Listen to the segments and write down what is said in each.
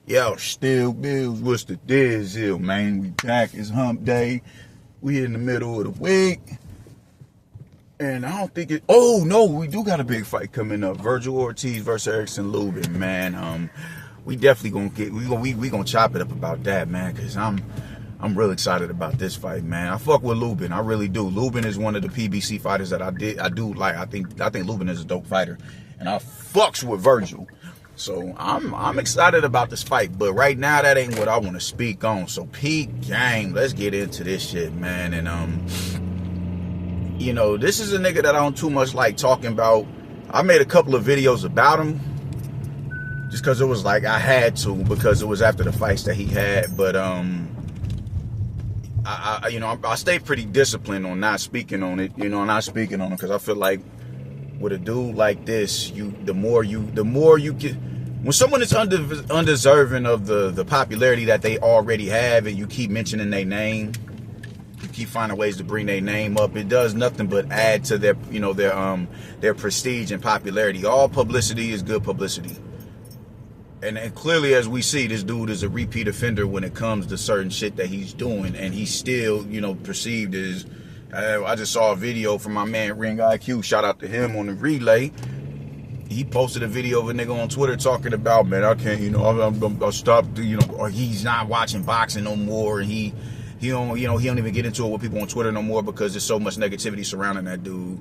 Yo, still bills, what's the deal, man? We back, it's hump day. We in the middle of the week. And I don't think oh no, we do got a big fight coming up. Virgil Ortiz versus Erickson Lubin, man. We definitely we gonna chop it up about that, man, cause I'm real excited about this fight, man. I fuck with Lubin, I really do. Lubin is one of the PBC fighters that I do like. I think Lubin is a dope fighter, and I fucks with Virgil. So I'm excited about this fight, but right now that ain't what I want to speak on. So peak game, let's get into this shit, man. And you know, this is a nigga that I don't too much like talking about. I made a couple of videos about him just because it was like I had to, because it was after the fights that he had. But I stayed pretty disciplined on not speaking on it, because I feel like with a dude like this, the more you get, when someone is undeserving of the popularity that they already have, and you keep mentioning their name, you keep finding ways to bring their name up, it does nothing but add to their prestige and popularity. All publicity is good publicity. And clearly, as we see, this dude is a repeat offender when it comes to certain shit that he's doing, and he's still, perceived as. I just saw a video from my man Ring IQ. Shout out to him on the relay. He posted a video of a nigga on Twitter talking about, man, I can't, I'll stop, or he's not watching boxing no more, and he don't even get into it with people on Twitter no more because there's so much negativity surrounding that dude.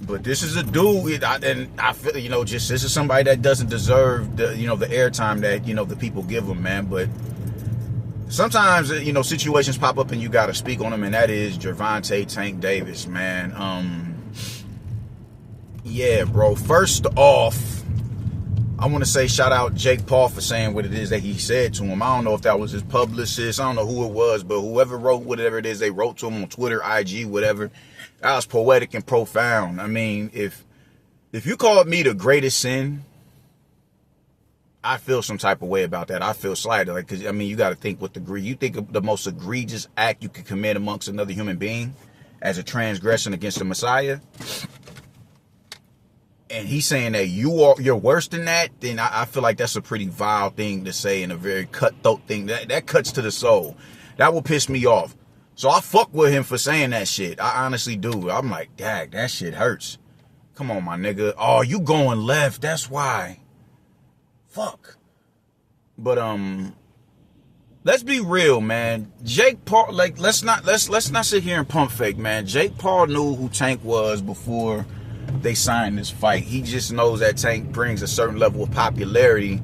But this is a dude, and I feel, this is somebody that doesn't deserve the airtime that the people give him, man. But sometimes, situations pop up and you gotta speak on them, and that is Gervonta Tank Davis, man. Yeah, bro. First off, I want to say shout out Jake Paul for saying what it is that he said to him. I don't know if that was his publicist. I don't know who it was, but whoever wrote whatever it is they wrote to him on Twitter, IG, whatever, that was poetic and profound. I mean, if you called me the greatest sin, I feel some type of way about that. I feel slighted, because you got to think with degree. You think of the most egregious act you could commit amongst another human being as a transgression against the Messiah, and he's saying that you're worse than that, then I feel like that's a pretty vile thing to say, and a very cutthroat thing. That cuts to the soul. That will piss me off. So I fuck with him for saying that shit. I honestly do. I'm like, dag, that shit hurts. Come on, my nigga. Oh, you going left. That's why. Fuck. But let's be real, man. Jake Paul, let's not sit here and pump fake, man. Jake Paul knew who Tank was before they signed this fight. He just knows that Tank brings a certain level of popularity,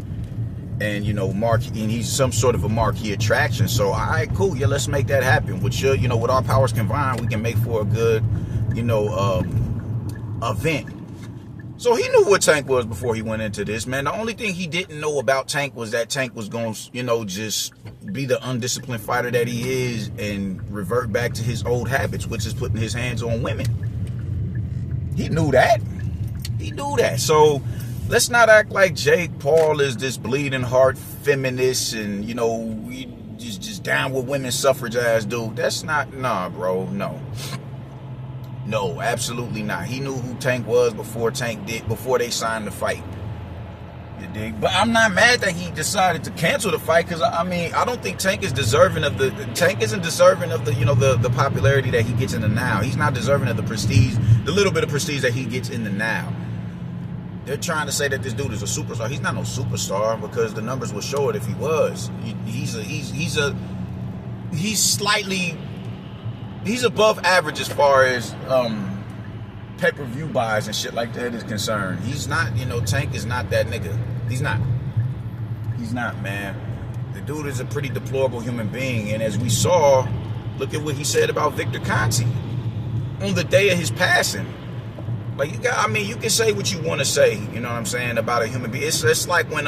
and and he's some sort of a marquee attraction. So all right, cool, yeah, let's make that happen. With with our powers combined, we can make for a good event. So he knew what Tank was before he went into this, man. The only thing he didn't know about Tank was that Tank was going to, just be the undisciplined fighter that he is and revert back to his old habits, which is putting his hands on women. He knew that. So let's not act like Jake Paul is this bleeding heart feminist and, just down with women's suffrage ass dude. That's not, nah, bro, no. No, absolutely not. He knew who Tank was before they signed the fight. You dig? But I'm not mad that he decided to cancel the fight, because I don't think Tank is deserving of Tank isn't deserving of the popularity that he gets in the now. He's not deserving of the prestige, the little bit of prestige that he gets in the now. They're trying to say that this dude is a superstar. He's not no superstar, because the numbers will show it if he was. He's above average as far as pay-per-view buys and shit like that is concerned. He's not, Tank is not that nigga. He's not, man. The dude is a pretty deplorable human being, and as we saw, look at what he said about Victor Conte on the day of his passing. Like, you can say what you want to say, you know what I'm saying, about a human being. It's like when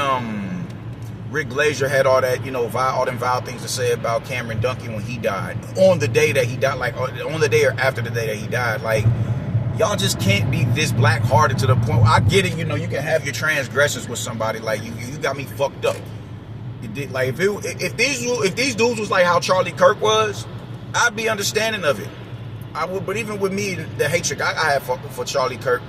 Rick Glazier had all that, all them vile things to say about Cameron Duncan when he died. On the day that he died, on the day or after the day that he died, y'all just can't be this black-hearted to the point. I get it, you can have your transgressions with somebody. You got me fucked up. You did, if these dudes was like how Charlie Kirk was, I'd be understanding of it. I would, but even with me, the hatred I had for Charlie Kirk,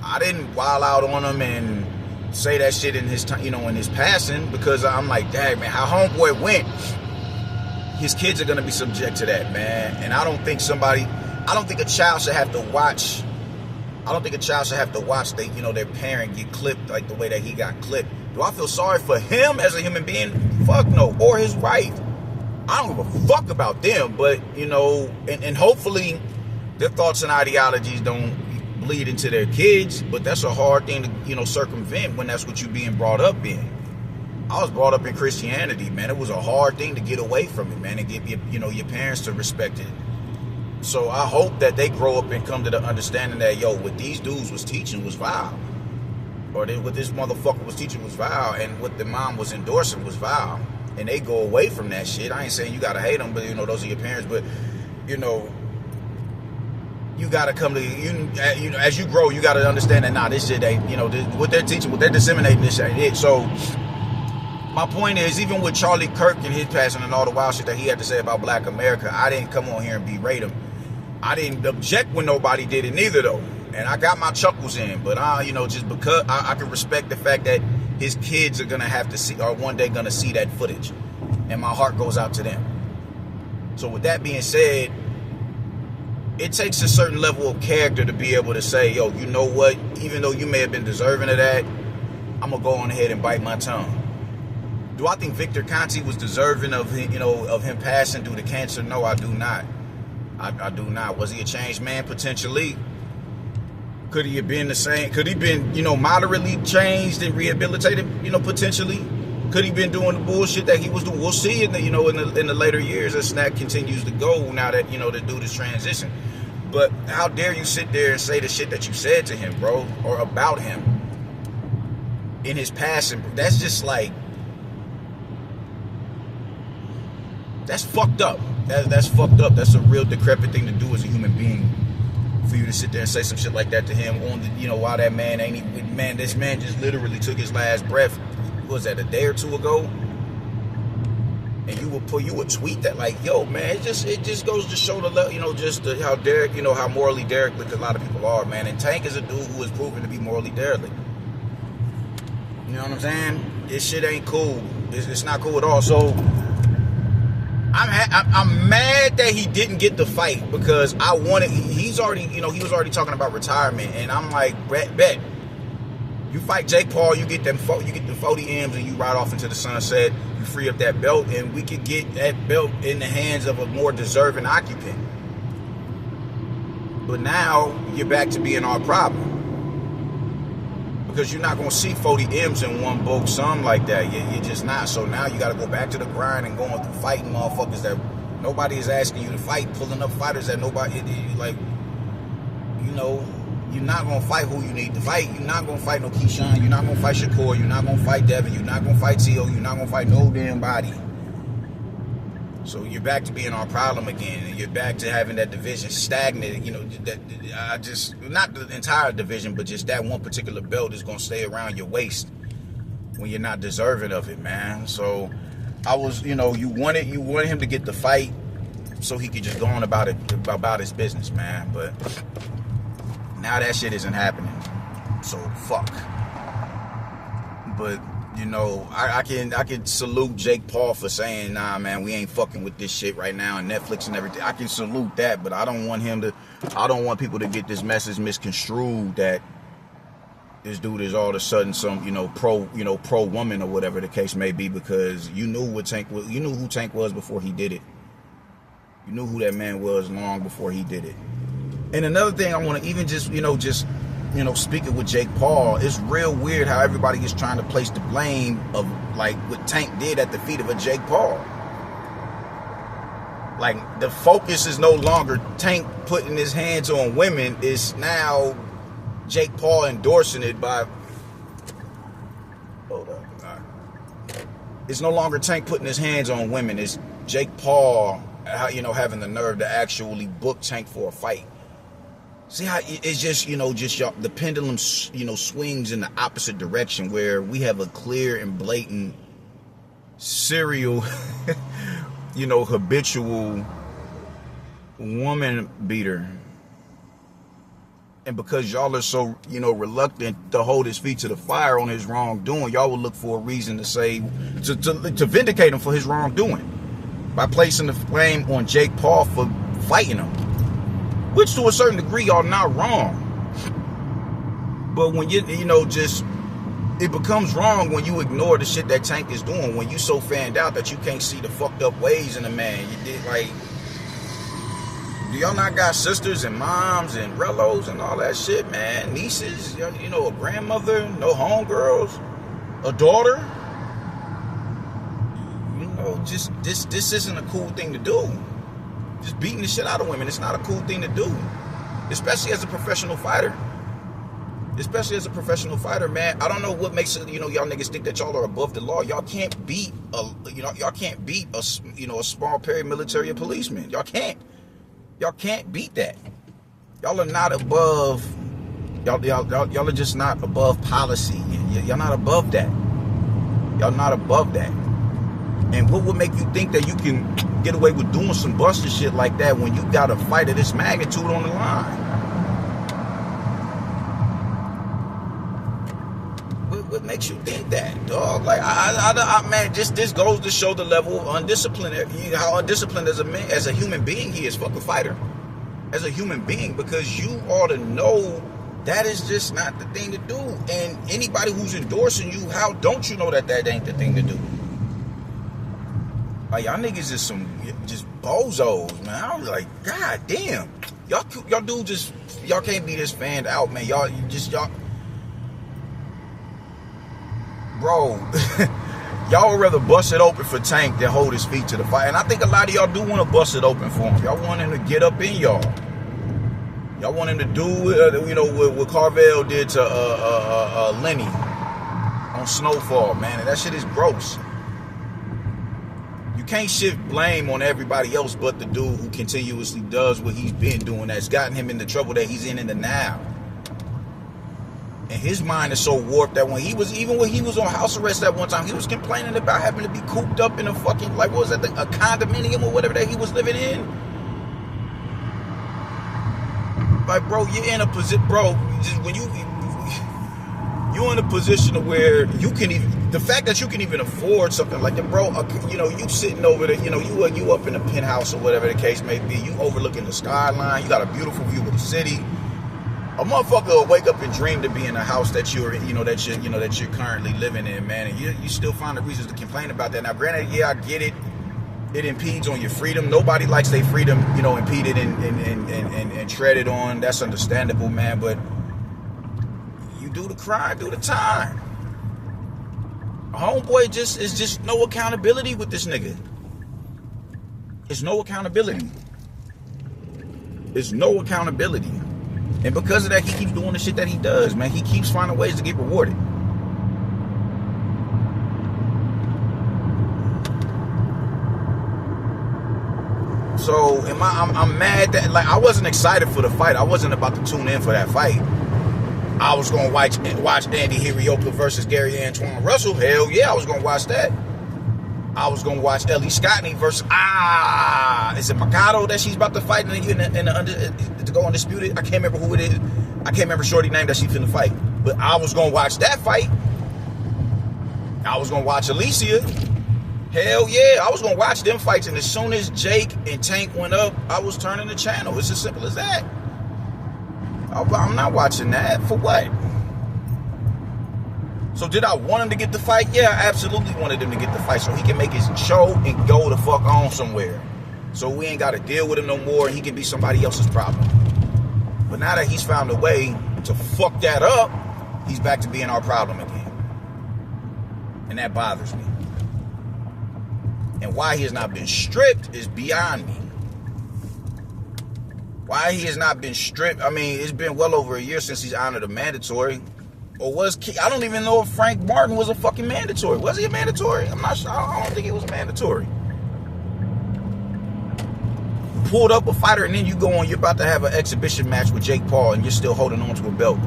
I didn't wild out on him and say that shit in his time, in his passing, because I'm like, dang, man, how homeboy went, his kids are gonna be subject to that, man. And I don't think a child should have to watch. I don't think a child should have to watch their parent get clipped like the way that he got clipped. Do I feel sorry for him as a human being? Fuck no. Or his wife. I don't give a fuck about them, but and hopefully their thoughts and ideologies don't bleed into their kids. But that's a hard thing to circumvent when that's what you're being brought up in. I was brought up in Christianity, man. It was a hard thing to get away from it, man, and get your parents to respect it. So I hope that they grow up and come to the understanding that, what these dudes was teaching was vile. Or what this motherfucker was teaching was vile, and what the mom was endorsing was vile. And they go away from that shit. I ain't saying you gotta hate them, but those are your parents. But you gotta come to as you grow, you gotta understand that this shit ain't what they're teaching, what they're disseminating, this ain't it. So my point is, even with Charlie Kirk and his passing and all the wild shit that he had to say about Black America, I didn't come on here and berate him. I didn't object when nobody did it neither, though. And I got my chuckles in. But, just because I can respect the fact that his kids are going to have to see, or one day going to see that footage. And my heart goes out to them. So with that being said, it takes a certain level of character to be able to say, you know what? Even though you may have been deserving of that, I'm going to go on ahead and bite my tongue. Do I think Victor Conte was deserving of him passing due to cancer? No, I do not. I do not. Was he a changed man? Potentially. Could he have been the same? Could he been, moderately changed and rehabilitated? Potentially. Could he been doing the bullshit that he was doing? We'll see in the later years as Snack continues to go. Now that the dude is transitioned. But how dare you sit there and say the shit that you said to him, bro, or about him in his passing? That's just like, that's fucked up. That's fucked up. That's a real decrepit thing to do as a human being. For you to sit there and say some shit like that to him on while that man this man just literally took his last breath. Was that a day or two ago? And you would tweet that like, man, it just goes to show how Derek, how morally derelict a lot of people are, man. And Tank is a dude who is proven to be morally derelict. You know what I'm saying? This shit ain't cool. It's not cool at all. So I'm mad that he didn't get the fight, because I wanted. He was already talking about retirement, and I'm like, bet you fight Jake Paul, you get the 40 M's, and you ride off into the sunset. You free up that belt, and we could get that belt in the hands of a more deserving occupant. But now you're back to being our problem, because you're not gonna see 40 M's in one bulk sum like that. You're just not. So now you got to go back to the grind and going through fighting motherfuckers that nobody is asking you to fight, pulling up fighters that nobody like. You're not gonna fight who you need to fight. You're not gonna fight no Keyshawn. You're not gonna fight Shakur. You're not gonna fight Devin. You're not gonna fight T.O. You're not gonna fight no damn body. So you're back to being our problem again, and you're back to having that division stagnant. Not the entire division, but just that one particular belt is gonna stay around your waist when you're not deserving of it, man. So I was, you wanted him to get the fight so he could just go on about his business, man. But now that shit isn't happening. So fuck. But I can salute Jake Paul for saying, nah, man, we ain't fucking with this shit right now, and Netflix and everything. I can salute that, but I don't want people to get this message misconstrued that this dude is all of a sudden some, pro woman or whatever the case may be, because you knew who Tank was before he did it. You knew who that man was long before he did it. And another thing I want to even speaking with Jake Paul, it's real weird how everybody is trying to place the blame of like what Tank did at the feet of a Jake Paul. Like, the focus is no longer Tank putting his hands on women. It's now Jake Paul endorsing it by... Hold up. Right. It's no longer Tank putting his hands on women. It's Jake Paul, having the nerve to actually book Tank for a fight. See how it's just, the pendulum, swings in the opposite direction, where we have a clear and blatant serial, habitual woman beater And because y'all are so, reluctant to hold his feet to the fire on his wrongdoing, y'all will look for a reason to say, to vindicate him for his wrongdoing by placing the blame on Jake Paul for fighting him. Which to a certain degree, y'all not wrong. But when it becomes wrong when you ignore the shit that Tank is doing, when you so fanned out that you can't see the fucked up ways in a man. You did do y'all not got sisters and moms and relos and all that shit, man? Nieces, a grandmother, no homegirls, a daughter? This isn't a cool thing to do. Just beating the shit out of women, it's not a cool thing to do. Especially as a professional fighter. Man. I don't know what makes it, y'all niggas think that y'all are above the law. Y'all can't beat a small paramilitary or policeman. Y'all can't. Y'all can't beat that. Y'all are not above. Y'all are just not above policy. Y'all not above that. Y'all not above that. And what would make you think that you can get away with doing some busted shit like that when you got a fight of this magnitude on the line? What makes you think that, dog? Like, man, this goes to show the level of undisciplined, how undisciplined as a human being he is. Fuck a fighter. As a human being, because you ought to know that is just not the thing to do. And anybody who's endorsing you, how don't you know that ain't the thing to do? Like, y'all niggas is some just bozos, man. I was like, God damn. Y'all dudes y'all can't be this fanned out, man. Y'all. Bro, y'all would rather bust it open for Tank than hold his feet to the fire. And I think a lot of y'all do want to bust it open for him. Y'all want him to get up in y'all. Y'all want him to do, what Carvel did to Lenny on Snowfall, man. And that shit is gross. You can't shift blame on everybody else but the dude who continuously does what he's been doing that's gotten him in the trouble that he's in the now. And his mind is so warped that when he was on house arrest that one time, he was complaining about having to be cooped up in a fucking, a condominium or whatever that he was living in. Like, bro, you're in a position, bro, when you're in a position of where you can even, the fact that you can even afford something like that, bro, you sitting over there, you up in a penthouse or whatever the case may be, you overlooking the skyline, you got a beautiful view of the city. A motherfucker will wake up and dream to be in a house that you're currently living in, man, and you still find the reasons to complain about that. Now, granted, yeah, I get it. It impedes on your freedom. Nobody likes their freedom, impeded and treaded on. That's understandable, man. But you do the crime, do the time. Homeboy is just no accountability with this nigga. It's no accountability. It's no accountability. And because of that, he keeps doing the shit that he does, man. He keeps finding ways to get rewarded. So I'm mad that, I wasn't excited for the fight. I wasn't about to tune in for that fight. I was gonna watch Andy Hirioka versus Gary Antoine Russell. Hell yeah, I was gonna watch that. I was gonna watch Ellie Scottney versus is it Mikado that she's about to fight to go undisputed? I can't remember who it is. I can't remember shorty name that she's finna fight. But I was gonna watch that fight. I was gonna watch Alicia. Hell yeah, I was gonna watch them fights, and as soon as Jake and Tank went up, I was turning the channel. It's as simple as that. I'm not watching that. For what? So did I want him to get the fight? Yeah, I absolutely wanted him to get the fight so he can make his show and go the fuck on somewhere. So we ain't got to deal with him no more and he can be somebody else's problem. But now that he's found a way to fuck that up, he's back to being our problem again. And that bothers me. And why he has not been stripped is beyond me. Why he has not been stripped? I mean, it's been well over a year since he's honored a mandatory. Or I don't even know if Frank Martin was a fucking mandatory. Was he a mandatory? I'm not sure. I don't think it was mandatory. Pulled up a fighter and then you go on, you're about to have an exhibition match with Jake Paul and you're still holding on to a belt.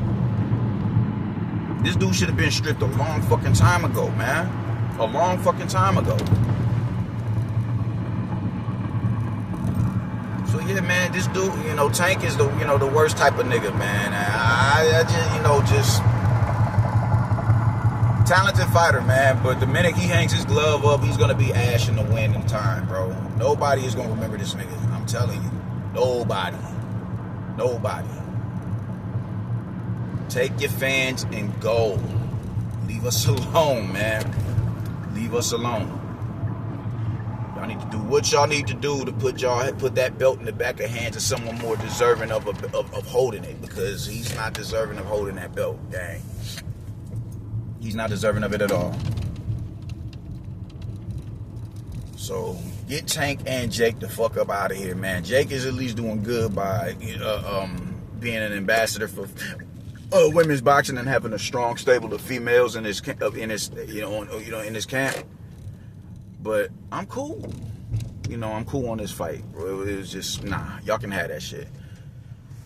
This dude should have been stripped a long fucking time ago, man. A long fucking time ago. So yeah, man, this dude, Tank is the worst type of nigga, man. I just talented fighter, man. But the minute he hangs his glove up, he's gonna be ash in the wind in time, bro. Nobody is gonna remember this nigga. I'm telling you, nobody. Take your fans and go. Leave us alone, man. Leave us alone. Y'all need to do what y'all need to do to put that belt in the back of hands of someone more deserving of holding it, because he's not deserving of holding that belt, gang. He's not deserving of it at all. So get Tank and Jake the fuck up out of here, man. Jake is at least doing good by being an ambassador for women's boxing and having a strong stable of females in his camp. But I'm cool. I'm cool on this fight. It was just, y'all can have that shit.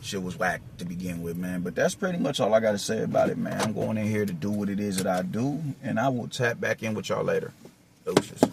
Shit was whack to begin with, man. But that's pretty much all I got to say about it, man. I'm going in here to do what it is that I do, and I will tap back in with y'all later. Deuces.